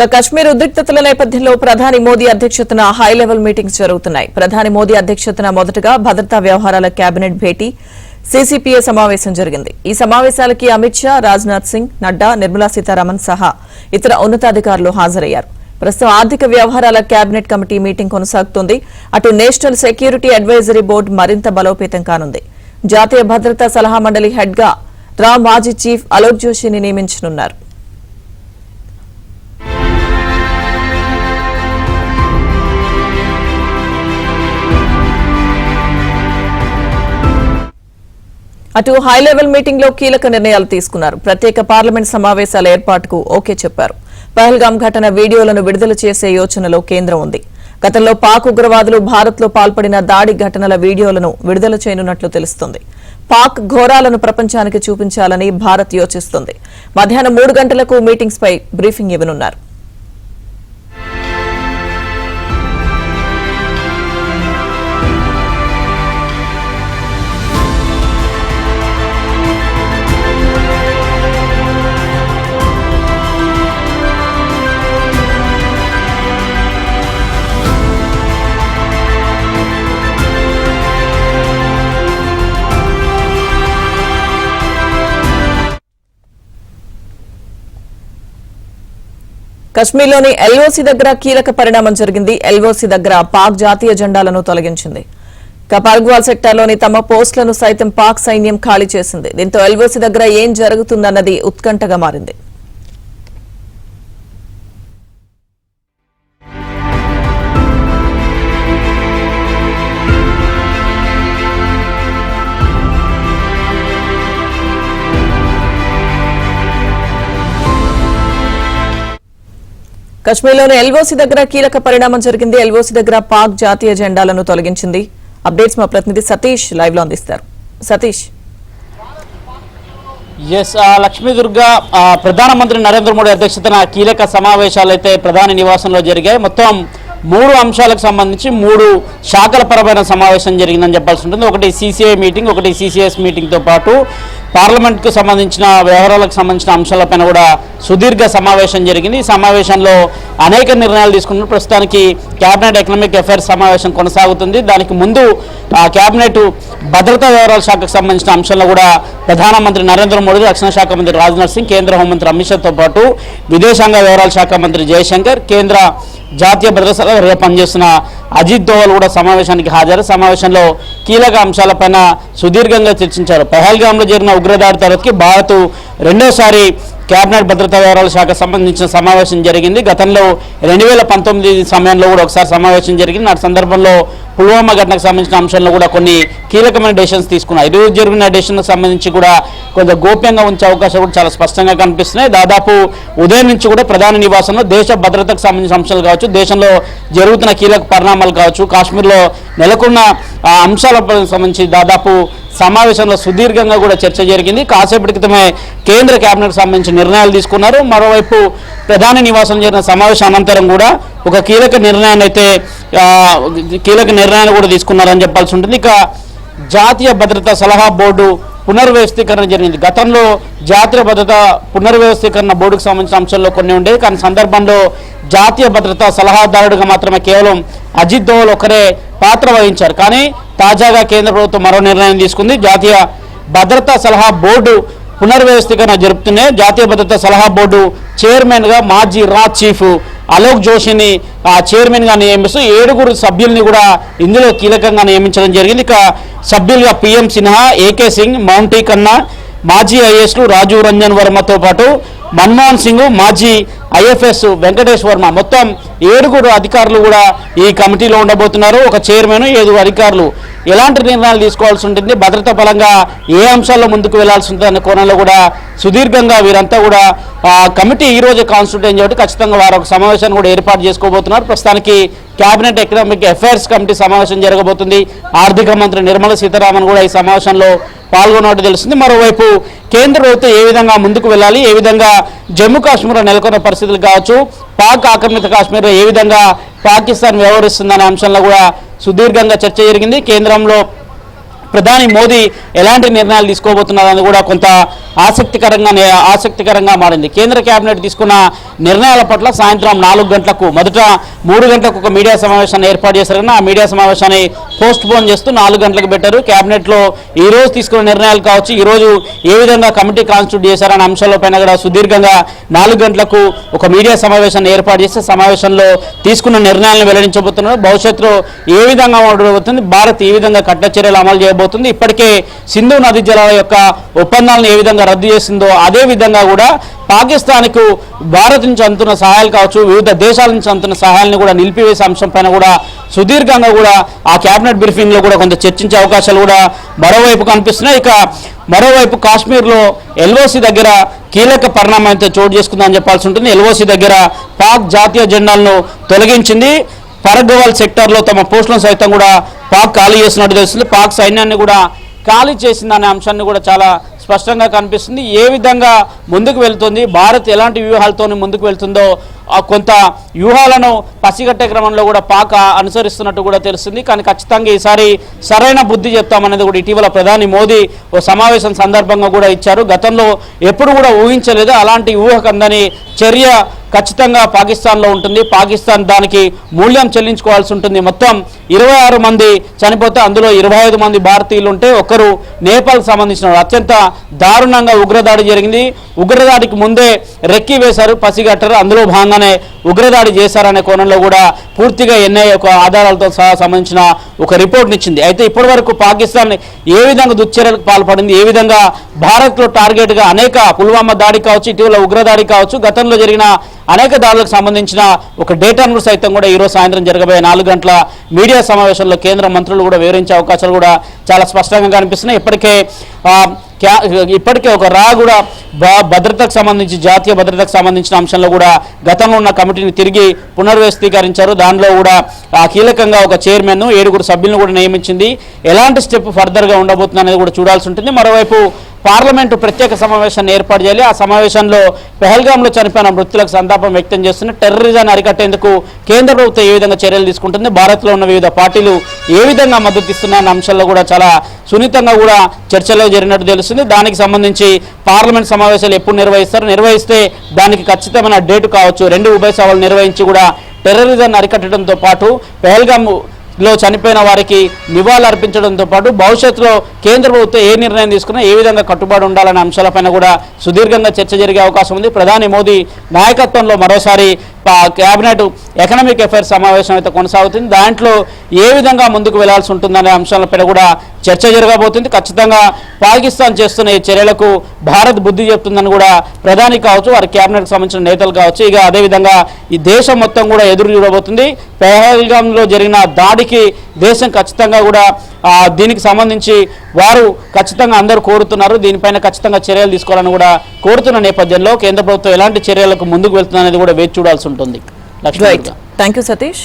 కశ్మీర్ ఉద్రిక్తతల నేపథ్యంలో ప్రధాని మోదీ అధ్యక్షతన హై లెవెల్ మీటింగ్స్ జరుగుతున్నాయి. ప్రధాని మోదీ అధ్యక్షతన మొదటగా భద్రతా వ్యవహారాల కేబినెట్ భేటీ సీసీపీఏ సమావేశం జరిగింది. ఈ సమావేశాలకి అమిత్ షా, రాజ్నాథ్ సింగ్, నడ్డా, నిర్మలా సీతారామన్ సహా ఇతర ఉన్నతాధికారులు హాజరయ్యారు. ప్రస్తుతం ఆర్థిక వ్యవహారాల కేబినెట్ కమిటీ మీటింగ్ కొనసాగుతోంది. అటు నేషనల్ సెక్యూరిటీ అడ్వైజరీ బోర్డు మరింత బలోపేతం కానుంది. జాతీయ భద్రతా సలహా మండలి హెడ్ గా మాజీ చీఫ్ అలోక్ జోషిని నియమించనున్నారు. అటు హై లెవెల్ మీటింగ్ లో కీలక నిర్ణయాలు తీసుకున్నారు. ప్రత్యేక పార్లమెంట్ సమావేశాల ఏర్పాటుకు ఓకే చెప్పారు. పహల్గాం ఘటన వీడియోలను విడుదల చేసే యోచనలో కేంద్రం ఉంది. గతంలో పాక్ ఉగ్రవాదులు భారత్ లో పాల్పడిన దాడి ఘటనల వీడియోలను విడుదల చేయనున్నట్లు తెలుస్తోంది. పాక్ ఘోరాలను ప్రపంచానికి చూపించాలని భారత్ యోచిస్తోంది. మధ్యాహ్నం 3 గంటలకు మీటింగ్స్ పై బ్రీఫింగ్ ఇవ్వనున్నారు. కశ్మీర్లోని ఎల్ఓసీ దగ్గర కీలక పరిణామం జరిగింది. ఎల్ఓసీ దగ్గర పాక్ జాతీయ జెండాలను తొలగించింది. పర్గ్వాల్ సెక్టార్లోని తమ పోస్టులను సైతం పాక్ సైన్యం ఖాళీ చేసింది. దీంతో ఎల్ఓసీ దగ్గర ఏం జరుగుతుందన్నది ఉత్కంఠగా మారింది. కశ్మీర్లోని ఎల్ఓసీ దగ్గర కీలక పరిణామం జరిగింది. ఎల్ఓసీ దగ్గర పాక్ జాతీయ జెండాలను తొలగించింది. అప్డేట్స్ మా ప్రతినిధి సతీష్ లైవ్ లో అందిస్తారు. సతీష్. లక్ష్మీ దుర్గా, ప్రధానమంత్రి నరేంద్ర మోడీ అధ్యక్షతన కీలక సమావేశాలు అయితే ప్రధాని నివాసంలో జరిగాయి. మొత్తం 3 అంశాలకు సంబంధించి 3 శాఖల పరమైన సమావేశం జరిగిందని చెప్పాల్సి ఉంటుంది. ఒకటి సీసీఐ మీటింగ్, ఒకటి సీసీఎస్ మీటింగ్తో పాటు పార్లమెంట్కు సంబంధించిన వ్యవహారాలకు సంబంధించిన అంశాలపైన కూడా సుదీర్ఘ సమావేశం జరిగింది. ఈ సమావేశంలో అనేక నిర్ణయాలు తీసుకున్నారు. ప్రస్తుతానికి కేబినెట్ ఎకనామిక్ అఫైర్స్ సమావేశం కొనసాగుతుంది. దానికి ముందు కేబినెట్ భద్రతా వ్యవహారాల శాఖకు సంబంధించిన అంశంలో కూడా ప్రధానమంత్రి నరేంద్ర మోడీ, రక్షణ శాఖ మంత్రి రాజ్నాథ్ సింగ్, కేంద్ర హోంమంత్రి అమిత్ షాతో పాటు విదేశాంగ వ్యవహారాల శాఖ మంత్రి జయశంకర్, కేంద్ర జాతీయ భద్రతా సలహా పనిచేస్తున్న అజిత్ దోవల్ కూడా సమావేశానికి హాజరు. సమావేశంలో కీలక అంశాలపైన సుదీర్ఘంగా చర్చించారు. పహల్గాంలో జరిగిన ఉగ్రదాడి తర్వాతకి భారత్ రెండోసారి కేబినెట్ భద్రతా వ్యవహారాల శాఖ సంబంధించిన సమావేశం జరిగింది. గతంలో 2019 సమయంలో కూడా ఒకసారి సమావేశం జరిగింది. నాటి సందర్భంలో పుల్వామా ఘటనకు సంబంధించిన అంశంలో కూడా కొన్ని కీలకమైన డెసిషన్స్ తీసుకున్నాయి. ఈరోజు జరిగిన డెసిషన్కి సంబంధించి కూడా కొంత గోప్యంగా ఉంచే అవకాశాలు కూడా చాలా స్పష్టంగా కనిపిస్తున్నాయి. దాదాపు ఉదయం నుంచి కూడా ప్రధాని నివాసంలో దేశ భద్రతకు సంబంధించిన అంశాలు కావచ్చు, దేశంలో జరుగుతున్న కీలక పరిణామాలు కావచ్చు, కాశ్మీర్లో నెలకొన్న అంశాలకు సంబంధించి దాదాపు సమావేశంలో సుదీర్ఘంగా కూడా చర్చ జరిగింది. కాసేపటి క్రితమే కేంద్ర కేబినెట్ సంబంధించిన నిర్ణయాలు తీసుకున్నారు. మరోవైపు ప్రధాని నివాసం జరిగిన సమావేశం అనంతరం కూడా ఒక కీలక నిర్ణయాన్ని కూడా తీసుకున్నారని చెప్పాల్సి ఉంటుంది. ఇక జాతీయ భద్రతా సలహా బోర్డు పునర్వ్యవస్థీకరణ జరిగింది. గతంలో జాతీయ భద్రతా పునర్వ్యవస్థీకరణ బోర్డుకు సంబంధించిన అంశాల్లో కొన్ని ఉండేవి. కానీ సందర్భంలో జాతీయ భద్రతా సలహాదారుడిగా మాత్రమే కేవలం అజిత్ దోవల్ ఒకరే పాత్ర వహించారు. కానీ తాజాగా కేంద్ర ప్రభుత్వం మరో నిర్ణయం తీసుకుంది. జాతీయ భద్రతా సలహా బోర్డు పునర్వ్యవస్థీకరణ జరుపుతున్నాయి. జాతీయ భద్రతా సలహా బోర్డు చైర్మన్గా మాజీ చీఫ్ అలోక్ జోషిని చైర్మన్గా నియమిస్తూ 7 సభ్యుల్ని కూడా ఇందులో కీలకంగా నియమించడం జరిగింది. ఇక సభ్యులుగా పిఎం సిన్హా, ఏకే సింగ్, మౌంటీ కన్నా, మాజీ ఐఏఎస్లు రాజీవ్ రంజన్ వర్మతో పాటు మన్మోహన్ సింగ్, మాజీ ఐఎఫ్ఎస్ వెంకటేష్ వర్మ, మొత్తం 7 అధికారులు కూడా ఈ కమిటీలో ఉండబోతున్నారు. ఒక చైర్మన్, 7 అధికారులు. ఎలాంటి నిర్ణయాలు తీసుకోవాల్సి ఉంటుంది, భద్రతా పరంగా ఏ అంశాల్లో ముందుకు వెళ్లాల్సి ఉంటుంది అనే కోణంలో కూడా సుదీర్ఘంగా వీరంతా కూడా కమిటీ ఈ రోజు కాన్స్టిట్యూట్ అయిన కాబట్టి ఖచ్చితంగా వారు ఒక సమావేశాన్ని కూడా ఏర్పాటు చేసుకోబోతున్నారు. ప్రస్తుతానికి కేబినెట్ ఎకనామిక్ అఫైర్స్ కమిటీ సమావేశం జరగబోతుంది. ఆర్థిక మంత్రి నిర్మలా సీతారామన్ కూడా ఈ సమావేశంలో పాల్గొన్నట్టు తెలుస్తుంది. మరోవైపు కేంద్ర ప్రభుత్వం ఏ విధంగా ముందుకు వెళ్ళాలి, ఏ విధంగా జమ్మూ కాశ్మీర్లో నెలకొన్న పరిస్థితులు కావచ్చు, పాక్ ఆక్రమిత కాశ్మీర్లో ఏ విధంగా పాకిస్తాన్ వ్యవహరిస్తుందనే అంశంలో కూడా సుదీర్ఘంగా చర్చ జరిగింది. కేంద్రంలో ప్రధాని మోదీ ఎలాంటి నిర్ణయాలు తీసుకోబోతున్నారని కూడా కొంత ఆసక్తికరంగా మారింది. కేంద్ర కేబినెట్ తీసుకున్న నిర్ణయాల పట్ల సాయంత్రం 4 గంటలకు మొదట 3 గంటలకు ఒక మీడియా సమావేశాన్ని ఏర్పాటు చేశారు. ఆ మీడియా సమావేశాన్ని పోస్ట్ పోన్ చేస్తూ 4 గంటలకు పెట్టారు. కేబినెట్లో ఈ రోజు తీసుకున్న నిర్ణయాలు కావచ్చు, ఈ రోజు ఏ విధంగా కమిటీ కాన్స్టిట్యూట్ చేశారనే అంశాలపైన కూడా సుదీర్ఘంగా 4 గంటలకు ఒక మీడియా సమావేశాన్ని ఏర్పాటు చేసి సమావేశంలో తీసుకున్న నిర్ణయాలను వెల్లడించబోతున్నారు. భవిష్యత్తులో ఏ విధంగా ఉండబోతుంది, భారత్ ఏ విధంగా కఠిన చర్యలు అమలు చేయబోతుంది, ఇప్పటికే సింధు నదీ జలాల యొక్క ఒప్పందాలను ఏ విధంగా రద్దు చేసిందో అదే విధంగా కూడా పాకిస్తాన్కు భారత్ నుంచి అందుతున్న సహాయాలు కావచ్చు, వివిధ దేశాల నుంచి అందుతున్న సహాయాలను కూడా నిలిపివేసే అంశం పైన కూడా సుదీర్ఘంగా కూడా ఆ కేబినెట్ బ్రీఫింగ్లో కూడా కొంత చర్చించే అవకాశాలు కూడా మరోవైపు కనిపిస్తున్నాయి. ఇక మరోవైపు కాశ్మీర్లో ఎల్ఓసి దగ్గర కీలక పరిణామం అయితే చోటు చేసుకుందని చెప్పాల్సి ఉంటుంది. ఎల్ఓసి దగ్గర పాక్ జాతీయ జెండాలను తొలగించింది. పరగవాల్ సెక్టార్లో తమ పోస్టులను సైతం కూడా పాక్ ఖాళీ చేసినట్టు తెలుస్తుంది. పాక్ సైన్యాన్ని కూడా ఖాళీ చేసిందనే అంశాన్ని కూడా చాలా స్పష్టంగా కనిపిస్తుంది. ఏ విధంగా ముందుకు వెళ్తుంది, భారత్ ఎలాంటి వ్యూహాలతో ముందుకు వెళ్తుందో కొంత వ్యూహాలను పసిగట్టే క్రమంలో కూడా పాక్ అనుసరిస్తున్నట్టు కూడా తెలుస్తుంది. కానీ ఖచ్చితంగా ఈసారి సరైన బుద్ధి చెప్తామనేది కూడా ఇటీవల ప్రధాని మోదీ ఓ సమావేశం సందర్భంగా కూడా ఇచ్చారు. గతంలో ఎప్పుడు కూడా ఊహించలేదు అలాంటి ఊహకందని చర్య ఖచ్చితంగా పాకిస్తాన్లో ఉంటుంది. పాకిస్తాన్ దానికి మూల్యం చెల్లించుకోవాల్సి ఉంటుంది. మొత్తం 26 మంది చనిపోతే అందులో 25 మంది భారతీయులు ఉంటే ఒకరు నేపాల్కి సంబంధించిన అత్యంత దారుణంగా ఉగ్రదాడి జరిగింది. ఉగ్రదాడికి ముందే రెక్కి వేశారు, పసిగట్టారు. అందులో భాగంగానే ఉగ్రదాడి చేశారనే కోణంలో కూడా పూర్తిగా ఎన్ఐఏ ఒక ఆధారాలతో సహా సంబంధించిన ఒక రిపోర్ట్ని ఇచ్చింది. అయితే ఇప్పటి వరకు పాకిస్తాన్ ఏ విధంగా దుశ్చర్యలకు పాల్పడింది, ఏ విధంగా భారత్లో టార్గెట్గా అనేక పుల్వామా దాడి కావచ్చు, ఇటీవల ఉగ్రదాడి కావచ్చు, గతంలో జరిగిన అనేక దాడులకు సంబంధించిన ఒక డేటాను సైతం కూడా ఈరోజు సాయంత్రం జరగబోయే 4 గంటల మీడియా సమావేశంలో కేంద్ర మంత్రులు కూడా వివరించే అవకాశాలు కూడా చాలా స్పష్టంగా కనిపిస్తున్నాయి. ఇప్పటికే ఒక కూడా భద్రతకు సంబంధించి జాతీయ భద్రతకు సంబంధించిన అంశంలో కూడా గతంలో ఉన్న కమిటీని తిరిగి పునర్వ్యవస్థీకరించారు. దానిలో కూడా కీలకంగా ఒక చైర్మన్ 7 సభ్యులను కూడా నియమించింది. ఎలాంటి స్టెప్ ఫర్దర్గా ఉండబోతుంది అనేది కూడా చూడాల్సి ఉంటుంది. మరోవైపు పార్లమెంటు ప్రత్యేక సమావేశాన్ని ఏర్పాటు చేయాలి. ఆ సమావేశంలో పెహల్గాంలో చనిపోయిన మృతులకు సంతాపం వ్యక్తం చేస్తున్న టెర్రరిజాన్ని అరికట్టేందుకు కేంద్ర ప్రభుత్వం ఏ విధంగా చర్యలు తీసుకుంటుంది, భారత్లో ఉన్న వివిధ పార్టీలు ఏ విధంగా మద్దతు ఇస్తున్నాయన్న అంశాల్లో కూడా చాలా సున్నితంగా కూడా చర్చలో జరిగినట్టు తెలుస్తుంది. దానికి సంబంధించి పార్లమెంట్ సమావేశాలు ఎప్పుడు నిర్వహిస్తే దానికి ఖచ్చితమైన డేటు కావచ్చు. 2 ఉభయ సభలు నిర్వహించి కూడా టెర్రరిజాన్ని అరికట్టడంతో పాటు పెహల్గాంలో చనిపోయిన వారికి నివాళులు అర్పించడంతో పాటు భవిష్యత్తులో కేంద్ర ప్రభుత్వం ఏ నిర్ణయం తీసుకున్నా ఏ విధంగా కట్టుబడి ఉండాలనే అంశాలపైన కూడా సుదీర్ఘంగా చర్చ జరిగే అవకాశం ఉంది. ప్రధాని మోదీ నాయకత్వంలో మరోసారి కేబినెట్ ఎకనామిక్ అఫైర్స్ సమావేశం అయితే కొనసాగుతుంది. దాంట్లో ఏ విధంగా ముందుకు వెళ్లాల్సి ఉంటుందనే అంశాలపై కూడా చర్చ జరగబోతుంది. ఖచ్చితంగా పాకిస్తాన్ చేస్తున్న ఈ చర్యలకు భారత్ బుద్ధి చెప్తుందని కూడా ప్రధాని కావచ్చు, వారి కేబినెట్కి సంబంధించిన నేతలు కావచ్చు, ఇక అదేవిధంగా ఈ దేశం మొత్తం కూడా ఎదురు చూడబోతుంది. పెహల్గాంలో జరిగిన దాడికి దేశం ఖచ్చితంగా కూడా దీనికి సంబంధించి వారు ఖచ్చితంగా అందరూ కోరుతున్నారు. దీనిపైన ఖచ్చితంగా చర్యలు తీసుకోవాలని కూడా కోరుతున్న నేపథ్యంలో కేంద్ర ప్రభుత్వం ఎలాంటి చర్యలకు ముందుకు వెళ్తుందనేది కూడా వేచి చూడాల్సి ఉంటుంది. Thank you Satish.